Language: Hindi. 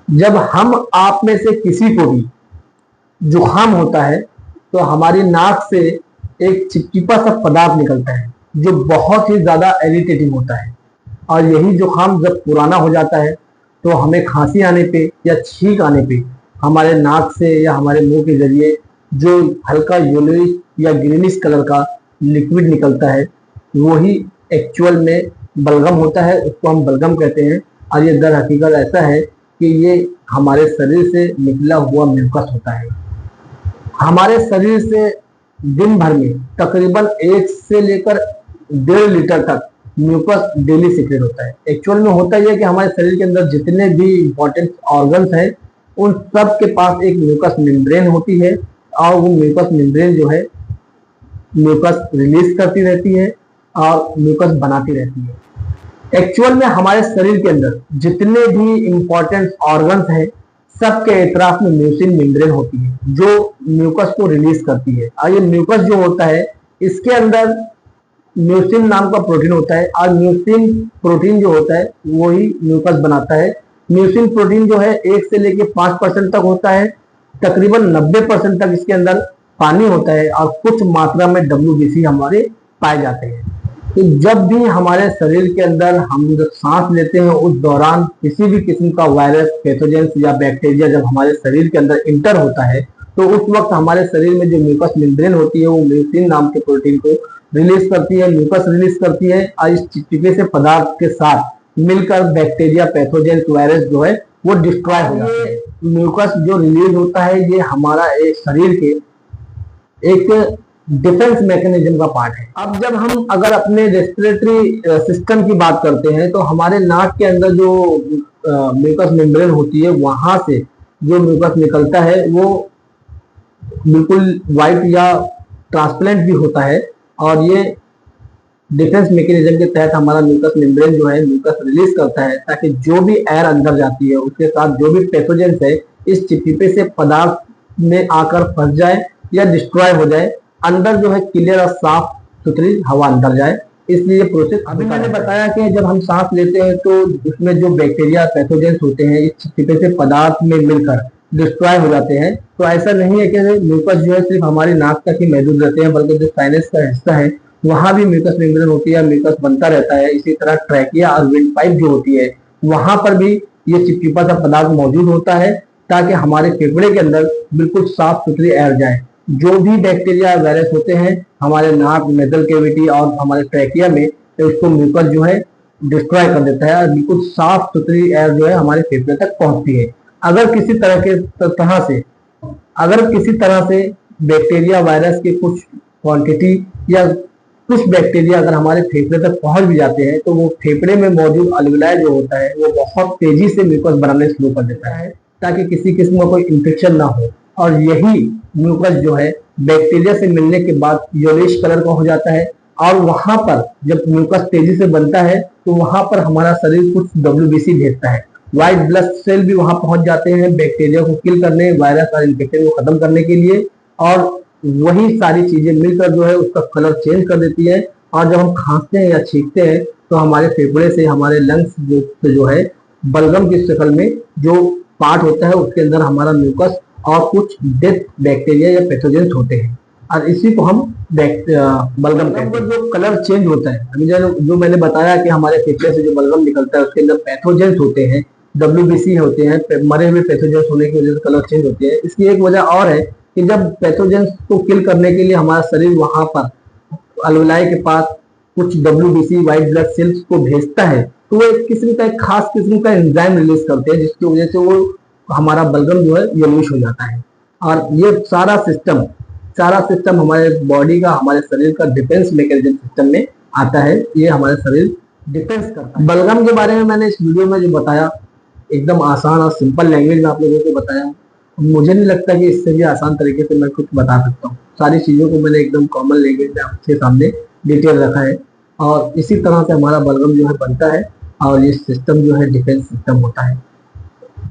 जब हम आप में से किसी को भी जुकाम होता है तो हमारी नाक से एक चिपचिपा सा पदार्थ निकलता है जो बहुत ही ज्यादा इरिटेटिंग होता है। और यही जुकाम जब पुराना हो जाता है तो हमें खांसी आने पे या छींक आने पे हमारे नाक से या हमारे मुंह के जरिए जो हल्का येलोइश या ग्रीनिश कलर का लिक्विड निकलता है वही एक्चुअल में बलगम होता है। उसको हम बलगम कहते हैं। और ये दर हकीकत ऐसा है कि ये हमारे शरीर से निकला हुआ म्यूकस होता है। हमारे शरीर से दिन भर में तकरीबन 1 से लेकर 1.5 लीटर तक म्यूकस डेली सीक्रेट होता है। एक्चुअल में होता यह है कि हमारे शरीर के अंदर जितने भी इंपॉर्टेंट ऑर्गन्स हैं उन सब के पास एक म्यूकस मेम्ब्रेन होती है और वो म्यूकस मेम्ब्रेन जो है म्यूकस रिलीज करती रहती है और म्यूकस बनाती रहती है। एक्चुअल में हमारे शरीर के अंदर जितने भी इंपॉर्टेंट ऑर्गन्स हैं सबके एतराफ में म्यूसिन मेम्ब्रेन होती है जो म्यूकस को रिलीज करती है। और ये म्यूकस जो होता है इसके अंदर म्यूसिन नाम का प्रोटीन होता है और म्यूसिन प्रोटीन जो होता है वही म्यूकस बनाता है। म्यूसिन प्रोटीन जो है 1 से लेकर 5% तक होता है। तकरीबन 90% तक इसके अंदर पानी होता है और कुछ मात्रा में WBC हमारे पाए जाते हैं। तो जब भी हमारे शरीर के अंदर हम जब सांस लेते हैं उस दौरान किसी भी किस्म का वायरस, पैथोजेंस या बैक्टीरिया जब हमारे शरीर के अंदर इंटर होता है तो उस वक्त हमारे शरीर में जो म्यूकस मेम्ब्रेन होती है वो म्यूसिन नाम के प्रोटीन को रिलीज करती है, म्यूकस रिलीज करती है और इस चिपचिपे से पदार्थ के साथ मिलकर बैक्टीरिया, पैथोजेंस, वायरस जो है वो डिस्ट्रॉय हो जाते हैं। म्यूकस जो रिलीज होता है ये हमारा एक शरीर के एक डिफेंस मैकेनिज्म का पार्ट है। अब जब हम अगर अपने रेस्पिरेटरी सिस्टम की बात करते हैं तो हमारे नाक के अंदर जो म्यूकस मेम्ब्रेन होती है वहां से जो म्यूकस निकलता है वो बिल्कुल व्हाइट या ट्रांसपेरेंट भी होता है और ये डिफेंस मैकेनिज्म के तहत हमारा म्यूकस मेम्ब्रेन जो है म्यूकस रिलीज करता है ताकि जो भी एयर अंदर जाती है उसके साथ जो भी पैथोजेंस है इस चिपचिपे से पदार्थ में आकर फंस जाए या डिस्ट्रॉय हो जाए, अंदर जो है क्लियर और साफ सुथरी हवा अंदर जाए। इसलिए प्रोसेस अभी मैंने बताया कि जब हम सांस लेते हैं तो उसमें जो बैक्टीरिया, पैथोजेंस होते हैं इस चिपचिपे से पदार्थ में मिलकर डिस्ट्रॉय हो जाते हैं। तो ऐसा नहीं है कि म्यूकस जो है सिर्फ हमारी नाक तक ही मौजूद रहते हैं बल्कि जो साइनस का हिस्सा है वहां भी म्यूकस मेम्ब्रेन होती है, म्यूकस बनता रहता है। इसी तरह ट्रैकिया और विंड पाइप जो होती है वहां पर भी ये चिपचिपा सा पदार्थ मौजूद होता है ताकि हमारे फेफड़े के अंदर बिल्कुल साफ सुथरी एयर जाए। जो भी बैक्टीरिया, वायरस होते हैं हमारे नाक, नेजल कैविटी और हमारे ट्रैकिया में तो इसको म्यूकस जो है डिस्ट्रॉय कर देता है और बिल्कुल साफ सुथरी एयर जो है हमारे फेफड़े तक पहुंचती है। अगर किसी तरह से बैक्टीरिया, वायरस के कुछ क्वांटिटी या कुछ बैक्टीरिया अगर हमारे फेफड़े तक पहुंच भी जाते हैं तो वो फेफड़े में मौजूद अल्वेलाई जो होता है वो बहुत तेजी से म्यूकस बनाने शुरू कर देता है ताकि किसी किस्म का कोई इन्फेक्शन ना हो। और यही म्यूकस जो है बैक्टीरिया से मिलने के बाद येलोइश कलर का हो जाता है और वहां पर जब म्यूकस तेजी से बनता है तो वहां पर हमारा शरीर कुछ WBC भेजता है। व्हाइट ब्लड सेल भी वहां पहुंच जाते हैं बैक्टीरिया को किल करने, वायरस और इन्फेक्शन को खत्म करने के लिए। और वही सारी चीजें मिलकर जो है उसका कलर चेंज कर देती है। और जब हम खांसते हैं या छींकते हैं तो हमारे फेफड़े से हमारे लंग्स जो है बलगम की शक्ल में जो पार्ट होता है उसके अंदर हमारा म्यूकस और कुछ डेथ बैक्टीरिया या पैथोजेंस होते हैं और इसी को हम बलगम कहते हैं। जो कलर चेंज होता है अभी जो मैंने बताया कि हमारे फेफड़े से जो बलगम निकलता है उसके अंदर पैथोजेंस होते हैं, WBC होते हैं, मरे हुए पैथोजेंस होने की वजह से कलर चेंज होते हैं। इसकी एक वजह और है कि जब पैथोजेंस को किल करने के लिए हमारा शरीर वहां पर अल्वेलाई के पास कुछ WBC, व्हाइट ब्लड सेल्स को भेजता है तो वो एक खास किस्म का एंजाइम रिलीज करते हैं जिसकी वजह से वो हमारा बलगम जो है येलोइश हो जाता है। और ये सारा सिस्टम हमारे बॉडी का, हमारे शरीर का डिफेंस मैकेनिज्म सिस्टम में आता है। ये हमारे शरीर डिफेंस करता है। बलगम के बारे में मैंने इस वीडियो में जो बताया एकदम आसान और सिंपल लैंग्वेज में आप लोगों को बताया। मुझे नहीं लगता कि इससे भी आसान तरीके से मैं कुछ बता सकता हूँ। सारी चीजों को मैंने एकदम कॉमन लैंग्वेज में आपके सामने डिटेल रखा है और इसी तरह से हमारा बलगम जो है बनता है और ये सिस्टम जो है डिफेंस सिस्टम होता है।